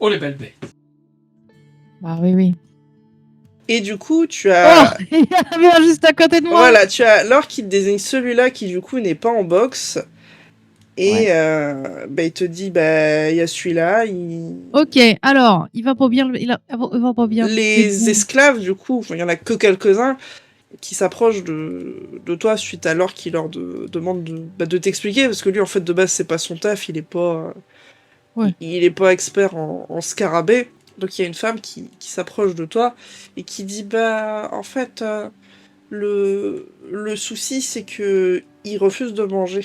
Oh, les belles bêtes. Bah oui. Et du coup, tu Oh, as... il y en avait un juste à côté de moi. Voilà, tu as Laure qui te désigne celui-là qui, du coup, n'est pas en box. Et il te dit, il y a celui-là. Ok, alors, il va pas bien. Il va pas bien. Les esclaves, du coup, il y en a que quelques-uns qui s'approchent de toi suite à Laure qui leur demande de t'expliquer, parce que lui, en fait, de base, c'est pas son taf, il est pas... Il est pas expert en scarabée. Donc il y a une femme qui s'approche de toi et qui dit en fait le souci c'est que il refuse de manger.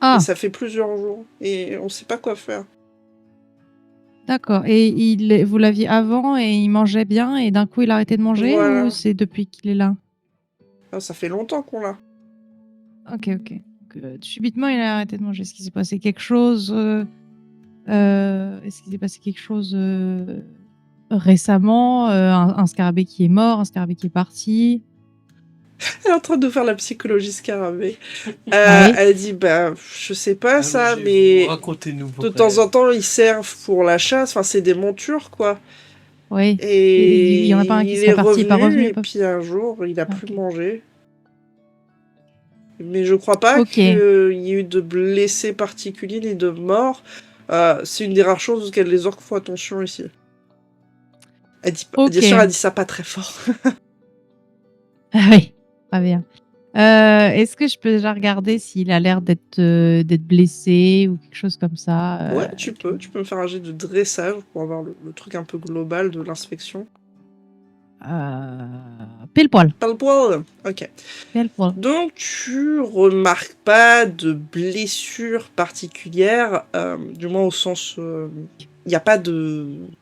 Ah. Et ça fait plusieurs jours et on sait pas quoi faire. D'accord. Et vous l'aviez avant et il mangeait bien et d'un coup il a arrêté de manger ou c'est depuis qu'il est là? Ça fait longtemps qu'on l'a. Ok. Subitement il a arrêté de manger. Est-ce qu'il s'est passé quelque chose récemment, un scarabée qui est mort, un scarabée qui est parti? Elle est en train de faire la psychologie scarabée. Elle dit je sais pas ça, mais de temps en temps ils servent pour la chasse. Enfin c'est des montures quoi. Oui. Et il y en a pas un qui il serait est parti, pas revenu. Et puis un jour il a plus mangé. Mais je crois pas qu'il y ait eu de blessés particuliers ni de morts. C'est une des rares choses auxquelles les orques font attention ici. Elle dit bien sûr, elle dit ça pas très fort. Oui, pas bien. Est-ce que je peux déjà regarder s'il a l'air d'être blessé ou quelque chose comme ça? Ouais, tu peux me faire un jet de dressage pour avoir le truc un peu global de l'inspection. Pile poil. Ok. Pile poil. Donc tu remarques pas de blessure particulière, du moins au sens... Il n'y a pas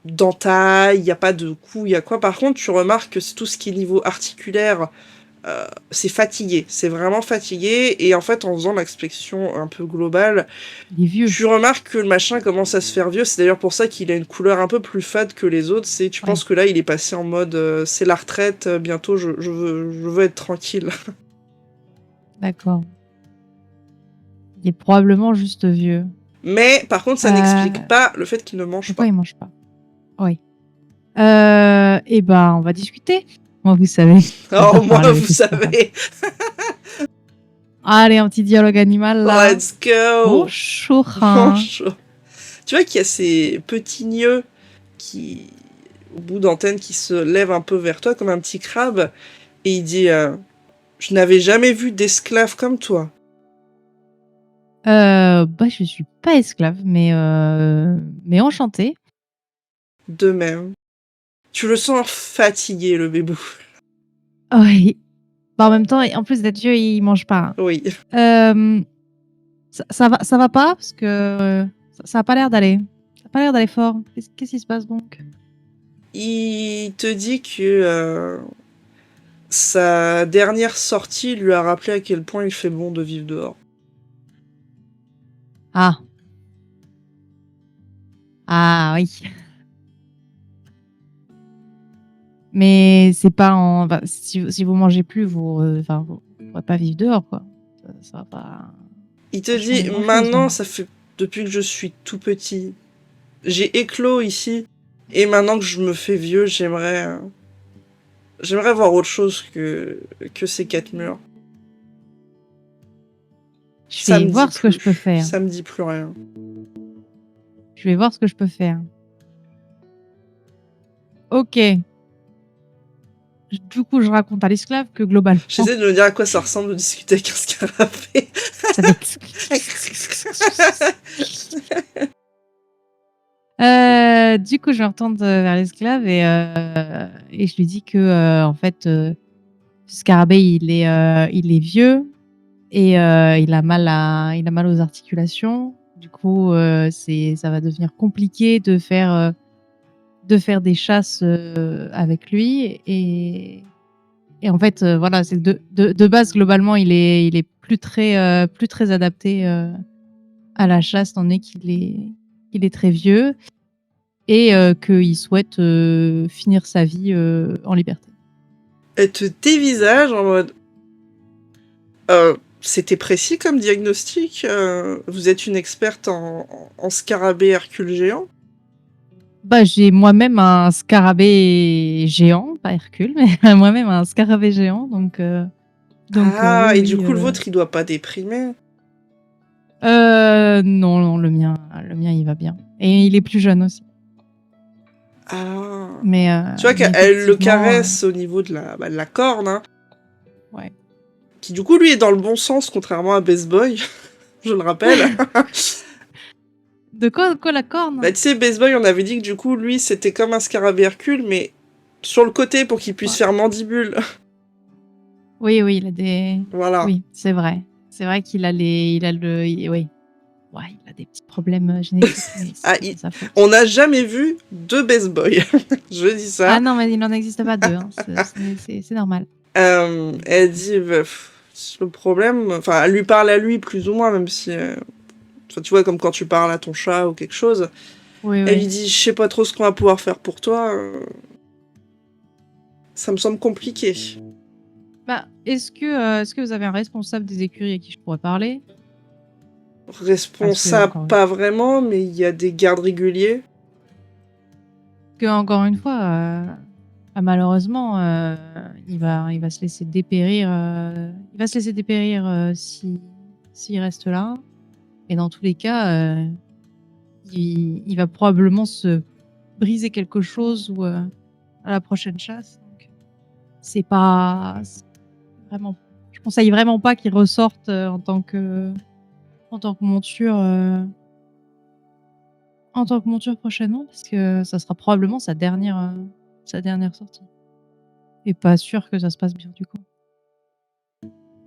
d'entaille, il n'y a pas de coup, il y a quoi. Par contre, tu remarques que tout ce qui est niveau articulaire, c'est fatigué. C'est vraiment fatigué. Et en fait, en faisant l'inspection un peu globale, tu remarques que le machin commence à se faire vieux. C'est d'ailleurs pour ça qu'il a une couleur un peu plus fade que les autres. Tu penses que là, il est passé en mode c'est la retraite, bientôt je veux être tranquille. D'accord. Il est probablement juste vieux. Mais par contre, ça n'explique pas le fait qu'il ne mange Pourquoi pas. il mange pas? Oui. On va discuter. Moi, vous savez. Oh, moi, vous savez. Allez, un petit dialogue animal là. Let's go. Bonjour. Tu vois qu'il y a ces petits nœuds qui, au bout d'antenne, qui se lèvent un peu vers toi comme un petit crabe. Et il dit je n'avais jamais vu d'esclave comme toi. Je suis pas esclave, mais enchantée. De même. Tu le sens fatigué, le bébou. Oui. En même temps, en plus d'être vieux, il mange pas. Oui. Ça va pas parce que ça a pas l'air d'aller. Ça a pas l'air d'aller fort. Qu'est-ce qui se passe donc? Il te dit que sa dernière sortie lui a rappelé à quel point il fait bon de vivre dehors. Ah oui. Mais c'est pas en... si vous mangez plus, vous pourrez pas vivre dehors, quoi. Ça va pas... Il te dit, maintenant, ça fait depuis que je suis tout petit. J'ai éclos ici. Et maintenant que je me fais vieux, j'aimerais voir autre chose que ces 4 murs. Je vais voir ce que je peux faire. Ça me dit plus rien. Je vais voir ce que je peux faire. Ok. Du coup, je raconte à l'esclave que globalement... J'essaie de me dire à quoi ça ressemble de discuter avec un scarabée. Ça va être... du coup, je me retourne vers l'esclave et je lui dis que en fait, ce scarabée, il est vieux et il a mal aux articulations. Du coup, ça va devenir compliqué de faire des chasses avec lui et en fait, voilà, c'est de base globalement, il est plus très adapté à la chasse, étant donné qu'il est très vieux et qu'il souhaite finir sa vie en liberté. Elle te dévisage en mode c'était précis comme diagnostic. Vous êtes une experte en scarabée Hercule géant. Bah, j'ai moi-même un scarabée géant, pas Hercule, mais moi-même un scarabée géant, donc Ah, oui, et du oui, coup, le vôtre, il doit pas déprimer. non, non, le mien, il va bien et il est plus jeune aussi. Ah. Mais Tu vois mais qu'elle le effectivement, caresse au niveau de de la corne, hein, ouais. qui du coup, lui, est dans le bon sens, contrairement à Best Boy, je le rappelle. De quoi la corne? Bah, tu sais, Best Boy, on avait dit que du coup, lui, c'était comme un scarabée Hercule, mais sur le côté pour qu'il puisse Ouais. faire mandibule. Oui, oui, il a des Voilà. oui, c'est vrai. C'est vrai qu'il a il a oui. Ouais, il a des petits problèmes, génétiques, mais Ah, c'est pas sa faute. on n'a jamais vu de Best Boy. Je dis Ah ça. non, mais il n'en existe pas 2, hein, c'est normal. Elle dit, bah, le problème, enfin, elle lui parle à lui plus ou moins, même si, enfin, tu vois, comme quand tu parles à ton chat ou quelque chose. Oui, Elle lui oui. dit, je sais pas trop ce qu'on va pouvoir faire pour toi. Ça me semble compliqué. Bah, est-ce que vous avez un responsable des écuries à qui je pourrais parler? Parce que Responsable, pas vraiment, mais il y a des gardes réguliers. encore une fois, malheureusement, il va se laisser dépérir, s'il reste là et dans tous les cas, il va probablement se briser quelque chose ou, à la prochaine chasse, donc c'est pas vraiment je conseille vraiment pas qu'il ressorte, en tant que monture, prochainement parce que ça sera probablement sa dernière sortie et pas sûr que ça se passe bien du coup.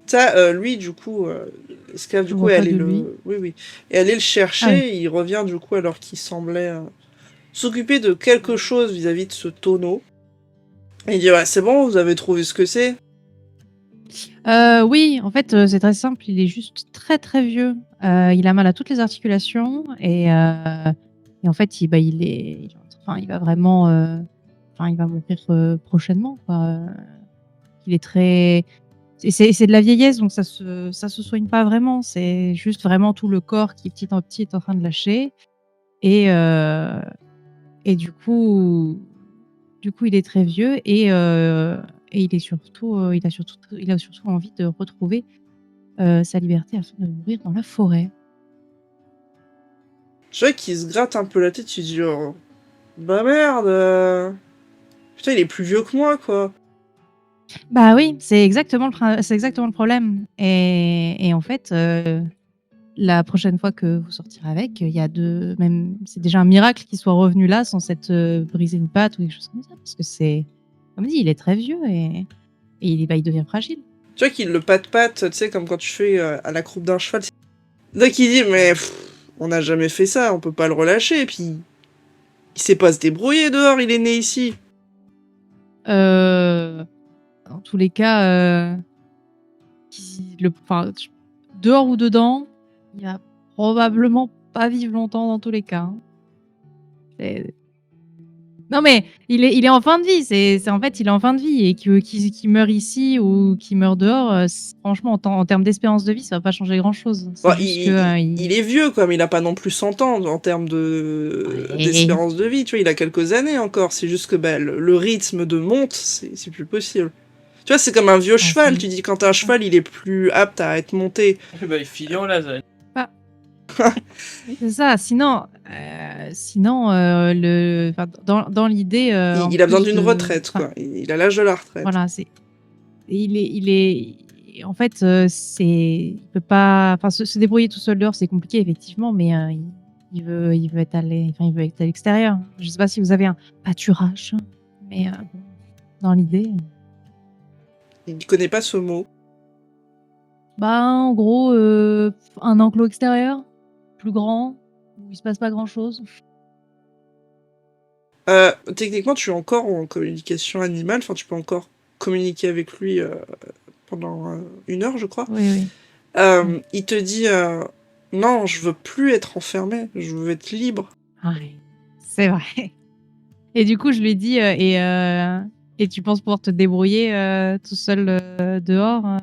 Ça, lui, du coup, l'esclave, Je du coup, vois est pas allé de lui. le... Oui, oui. Et aller le Ah oui. chercher, il revient, du coup, alors qu'il semblait s'occuper de quelque chose vis-à-vis de ce tonneau. Et il dit, ouais, c'est bon, vous avez trouvé ce que c'est? Oui, en fait, c'est très simple, il est juste très, très vieux. Il a mal à toutes les articulations et en fait, il va vraiment, il va mourir, prochainement, quoi, il est très c'est de la vieillesse, donc ça se soigne pas vraiment. C'est juste vraiment tout le corps qui, petit à petit, est en train de lâcher et heu et du coup, il est très vieux et il a surtout envie de retrouver sa liberté afin de mourir dans la forêt. Je vois qu'il se gratte un peu la tête, il dit, oh, bah merde, putain, il est plus vieux que moi, quoi. Bah oui, c'est exactement le problème et en fait, la prochaine fois que vous sortirez avec, il y a de même c'est déjà un miracle qu'il soit revenu là sans s'être, brisé une patte ou quelque chose comme ça parce que c'est comme dit, il est très vieux et il devient fragile. Tu vois qu'il le patte-patte, tu sais, comme quand tu fais à la croupe d'un cheval. Donc il dit, mais on n'a jamais fait ça, on peut pas le relâcher, et puis il sait pas se débrouiller dehors, il est né ici. Heu, Dans tous les cas, dehors ou dedans, il va probablement pas vivre longtemps dans tous les cas, hein. C'est Non mais il est en fin de vie, c'est en fait, il est en fin de vie et qu'il meure ici ou qu'il meure dehors, franchement en termes d'espérance de vie, ça va pas changer grand chose. Bon, C'est juste que, il est vieux, comme il a pas non plus 100 ans en termes ouais. d'espérance de vie, tu vois, il a quelques années encore, c'est juste que bah, le rythme de monte, c'est plus possible. Tu vois, c'est comme un vieux Ah cheval, tu dis quand un cheval il est plus apte à être monté. Bah, il file en lasagne. Bah, c'est ça, sinon, dans l'idée, en Il a besoin plus d'une de retraite, quoi. Il a l'âge de la retraite. voilà, c'est il est en fait, il peut pas se débrouiller tout seul dehors, c'est compliqué effectivement, mais il veut être à l'extérieur. Je sais pas si vous avez un pâturage, mais bon, dans l'idée, Il connaît pas ce mot. bah, en gros, un enclos extérieur, plus grand, où il se passe pas grand chose. Techniquement, tu es encore en communication animale, enfin, tu peux encore communiquer avec lui pendant 1 heure, je crois. Oui, oui. Il te dit non, je veux plus être enfermé, je veux être libre. Ouais, c'est vrai. Et du coup, je lui dis, et tu penses pouvoir te débrouiller, tout seul, dehors, en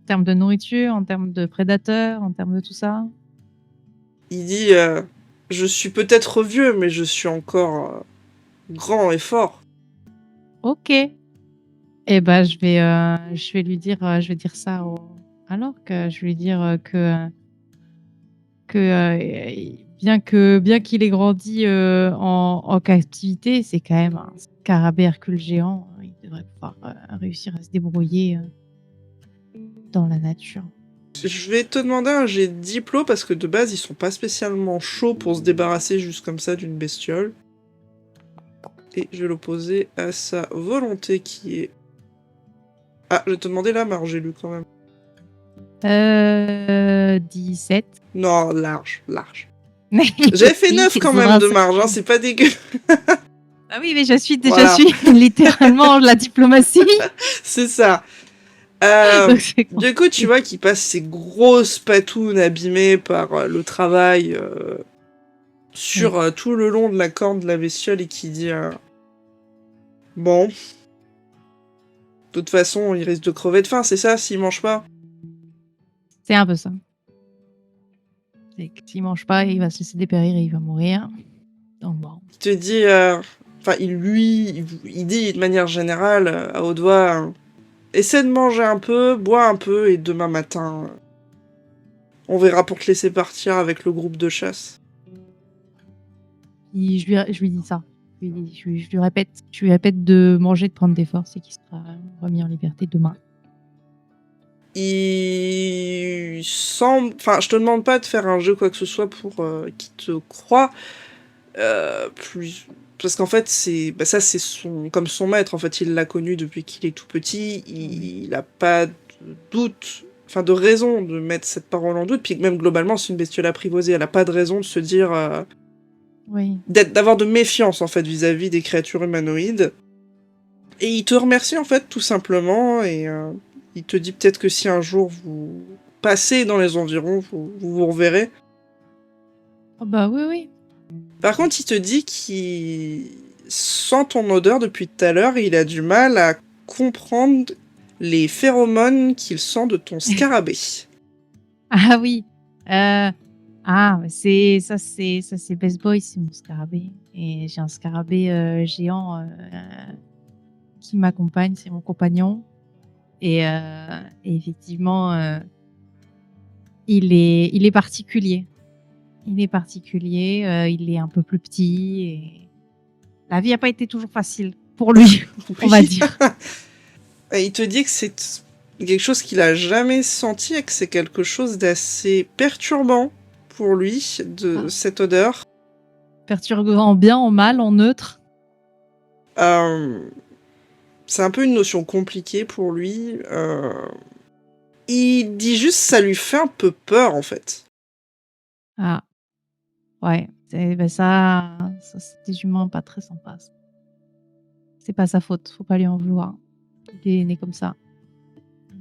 termes de nourriture, en termes de prédateurs, en termes de tout ça? Il dit Je suis peut-être vieux, mais je suis encore grand et fort. Ok. Eh ben, je vais lui dire, je vais dire ça alors que je vais lui dire que bien qu'il ait grandi en captivité, c'est quand même un scarabée Hercule géant. Il devrait pouvoir réussir à se débrouiller dans la nature. Je vais te demander un jet de diplo parce que de base ils sont pas spécialement chauds pour se débarrasser juste comme ça d'une bestiole. Et je vais l'opposer à sa volonté qui est... Ah, je vais te demander la marge, j'ai lu quand même. 17. Non, large. J'avais fait 9 quand même de marge, hein, c'est pas dégueu. Ah oui, mais je suis Voilà. littéralement la diplomatie. C'est ça. Donc, c'est Du coup, tu vois qu'il passe ses grosses patounes abîmées par le travail sur tout le long de la corne de la bestiole et qui dit bon, de toute façon, il risque de crever de faim, c'est ça, s'il mange pas? C'est un peu ça. C'est que s'il mange pas, il va se laisser dépérir et il va mourir. Donc bon. Il te dit, enfin, il dit de manière générale à haute voix, essaie de manger un peu, bois un peu, et demain matin, on verra pour te laisser partir avec le groupe de chasse. Je lui dis ça. Je lui répète de manger, de prendre des forces et qu'il sera remis en liberté demain. Il semble... Enfin, je te demande pas de faire un jeu quoi que ce soit pour qu'il te croie. Plus... Parce qu'en fait, ça c'est comme son maître. En fait, il l'a connu depuis qu'il est tout petit. Il a pas de doute, enfin de raison de mettre cette parole en doute. Puis même globalement, c'est une bestiole apprivoisée. Elle a pas de raison de se dire... Oui. d'avoir de méfiance en fait vis-à-vis des créatures humanoïdes. Et il te remercie en fait tout simplement et il te dit peut-être que si un jour vous passez dans les environs, vous reverrez. Oh bah oui. Par contre, il te dit qu'il sent ton odeur depuis tout à l'heure et il a du mal à comprendre les phéromones qu'il sent de ton scarabée. Ah oui. C'est Best Boy, c'est mon scarabée. Et j'ai un scarabée géant qui m'accompagne, c'est mon compagnon. Et effectivement, il est particulier. Il est particulier, il est un peu plus petit. Et la vie n'a pas été toujours facile pour lui, on va dire. Et il te dit que c'est quelque chose qu'il a jamais senti et que c'est quelque chose d'assez perturbant pour lui, cette odeur. Perturbant en bien, en mal, en neutre. C'est un peu une notion compliquée pour lui. Il dit juste ça lui fait un peu peur, en fait. Ah. Ouais. Ça, c'est des humains pas très sympas. C'est pas sa faute, faut pas lui en vouloir. Il est né comme ça.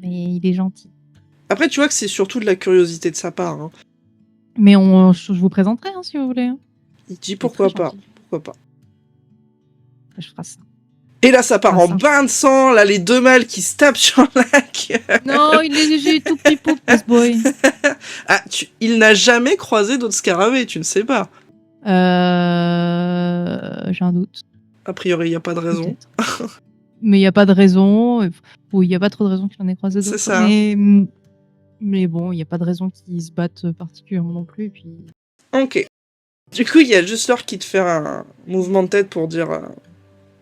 Mais il est gentil. Après, tu vois que c'est surtout de la curiosité de sa part. Hein. Mais je vous présenterai, si vous voulez. Il dit pourquoi pas. Je ferai ça. Et là, ça part en bain de sang, là, les deux mâles qui se tapent sur la queue. Non, il est léger, tout petit pauvre, ce boy. Ah, il n'a jamais croisé d'autres scarabées, tu ne sais pas. J'ai un doute. A priori, il n'y a pas de raison. Mais il n'y a pas de raison. Oui, il n'y a pas trop de raison qu'il en ait croisé d'autres. C'est ça. Mais bon, il n'y a pas de raison qu'ils se battent particulièrement non plus. Puis... Ok. Du coup, il y a juste l'heure qui te fait un mouvement de tête pour dire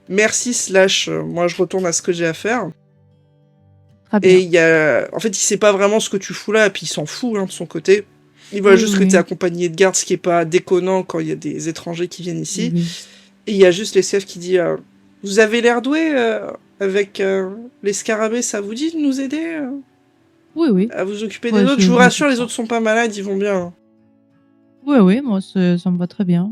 merci / moi je retourne à ce que j'ai à faire. Très bien. Et il y a... En fait, il sait pas vraiment ce que tu fous là, et puis il s'en fout de son côté. Il voit juste que t'es accompagné de gardes, ce qui est pas déconnant quand il y a des étrangers qui viennent ici. Et il y a juste l'SF qui dit vous avez l'air doué avec les scarabées, ça vous dit de nous aider Oui. À vous occuper des autres. Je vous rassure, les autres sont pas malades, ils vont bien. Oui, moi ça me va très bien.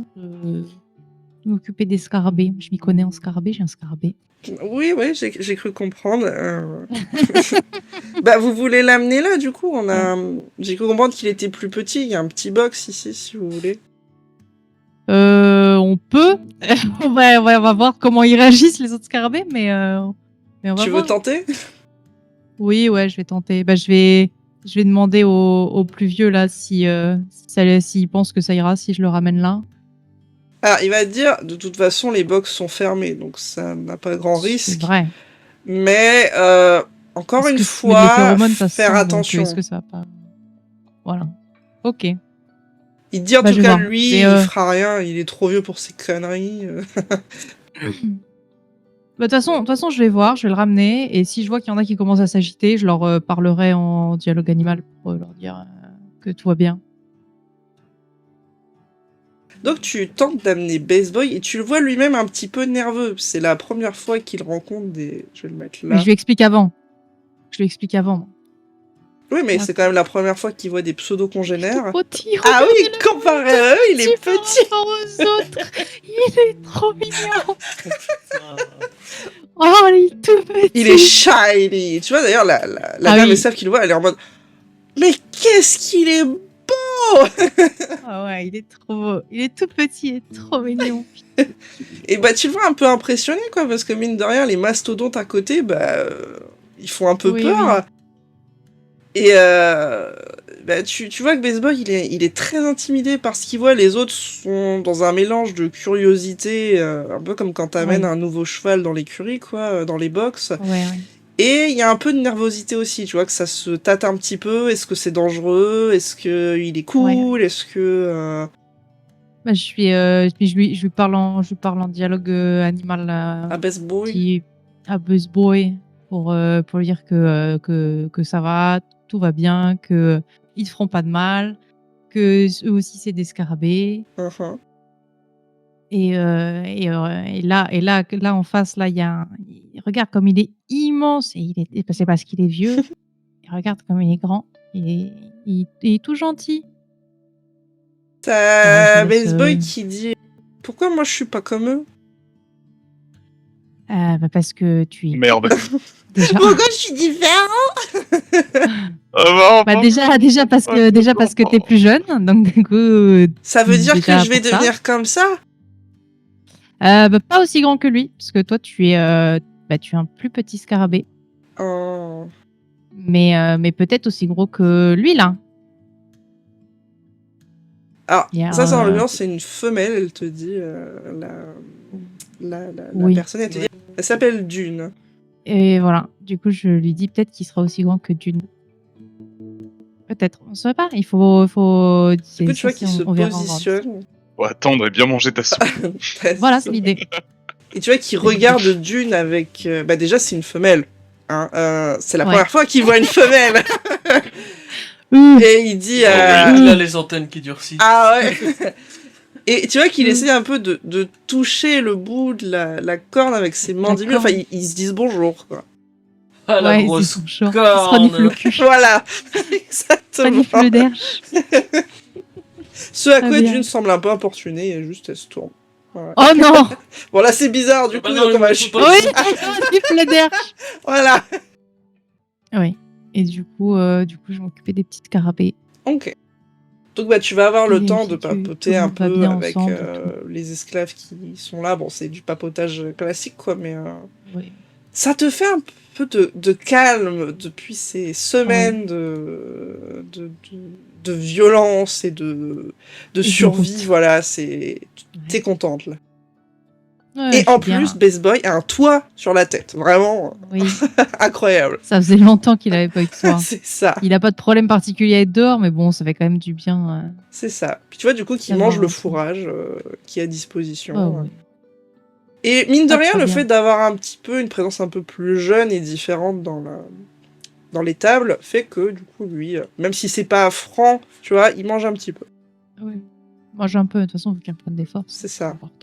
M'occuper des scarabées. Je m'y connais en scarabée, j'ai un scarabée. Oui, j'ai cru comprendre. Bah, vous voulez l'amener là, du coup j'ai cru comprendre qu'il était plus petit. Il y a un petit box ici, si vous voulez. On peut. on va voir comment ils réagissent, les autres scarabées, mais on va voir. Tu veux tenter? Oui, je vais tenter. Bah, je vais Je vais demander au plus vieux là s'il pense que ça ira si je le ramène là. Alors, il va te dire, de toute façon, les box sont fermées, donc ça n'a pas grand C'est risque. vrai. Mais encore Parce une que si les fois, phéromones, ça se faire sent, donc attention. est-ce que ça va pas... Voilà. Ok. Il te dit en Bah, tout je vais cas, voir. lui, Mais, il fera rien, il est trop vieux pour ces conneries. Bah, de toute façon, je vais voir, je vais le ramener. Et si je vois qu'il y en a qui commencent à s'agiter, je leur parlerai en dialogue animal pour leur dire que tout va bien. Donc tu tentes d'amener Base Boy et tu le vois lui-même un petit peu nerveux. C'est la première fois qu'il rencontre des... Je vais le mettre Mais là. je lui explique avant. Oui, mais Ouais. c'est quand même la première fois qu'il voit des pseudo-congénères. Tout petit, Ah oui, regardez-le, comparé à eux, il est par petit. rapport aux autres. Il est trop mignon. Oh, il est tout petit. Il est shiny. Tu vois, d'ailleurs, la Ah dame oui. Estaf qui le voit, elle est en mode... Mais qu'est-ce qu'il est beau. Ah ouais, il est trop beau. Il est tout petit et trop mignon. Et bah tu le vois un peu impressionné, quoi, parce que mine de rien, les mastodontes à côté, ils font un peu Oui, peur. Et bah, tu vois que Baseball, il est très intimidé par ce qu'il voit. Les autres sont dans un mélange de curiosité, un peu comme quand t'amènes un nouveau cheval dans l'écurie, quoi, dans les box. Ouais. Et il y a un peu de nervosité aussi, tu vois, que ça se tâte un petit peu. Est-ce que c'est dangereux? Est-ce qu'il est cool? Ouais. Est-ce que... Bah, je lui parle en dialogue animal à Baseball? à Buzz Boy pour lui dire que ça va, tout va bien, que ils te feront pas de mal, que eux aussi c'est des scarabées. Uh-huh. Et là en face là il y a regarde comme il est immense et c'est parce qu'il est vieux. Et regarde comme il est grand. Il est tout gentil. T'as Je laisse, Baseboy qui dit pourquoi moi je suis pas comme eux? bah parce que tu es Merde. déjà. Pourquoi je suis différent? Bah déjà parce que t'es plus jeune, donc du coup. Ça veut dire que déjà je vais pour ça. devenir comme ça? Bah, pas aussi grand que lui, parce que toi tu es un plus petit scarabée, Oh. mais peut-être aussi gros que lui là. Alors, Il y a, ça en l'occurrence c'est une femelle, elle te dit, la Oui. personne, elle te dit, elle s'appelle Dune. Et voilà, du coup je lui dis peut-être qu'il sera aussi grand que Dune. Peut-être, on ne sait pas. Il faut. Du coup, tu vois qu'il se positionne. Faut attendre et bien manger ta soupe. Voilà, c'est l'idée. Et tu vois qu'il regarde Dune avec... bah déjà, c'est une femelle. Hein. C'est la première fois qu'il voit une femelle. Et il dit... Il a les antennes qui durcissent. Ah ouais. Et tu vois qu'il essaie un peu de toucher le bout de la corne avec ses mandibules. Enfin, ils se disent bonjour, quoi. Ah, la grosse corne. Il se renifle le cul. Voilà. Exactement. Renifle le derche. Ce à quoi Dune semble un peu importuné et juste elle se tourne. Voilà. Oh non. Bon là c'est bizarre du coup, donc on va... Oui, renifle le derche. Voilà. Oui. Et du coup, je m'occupais des petites scarabées. Ok. Donc bah tu vas avoir le temps de papoter un peu avec ensemble, les esclaves qui sont là. Bon, c'est du papotage classique quoi, mais oui. Ça te fait un peu de calme depuis ces semaines de violence et de survie. Voilà, t'es contente là. Ouais, et en plus, Best Boy a un toit sur la tête. Vraiment incroyable. Ça faisait longtemps qu'il avait pas eu de toit. C'est ça. Il a pas de problème particulier à être dehors, mais bon, ça fait quand même du bien. C'est ça. Puis tu vois, du coup, qu'il mange le fourrage qui est à disposition. Oh, oui. Et mine de rien, le fait d'avoir un petit peu une présence un peu plus jeune et différente dans les tables fait que, du coup, lui, même si c'est pas franc, tu vois, il mange un petit peu. Oui. Mange un peu, de toute façon, il faut qu'il prenne des forces. C'est ça. Important.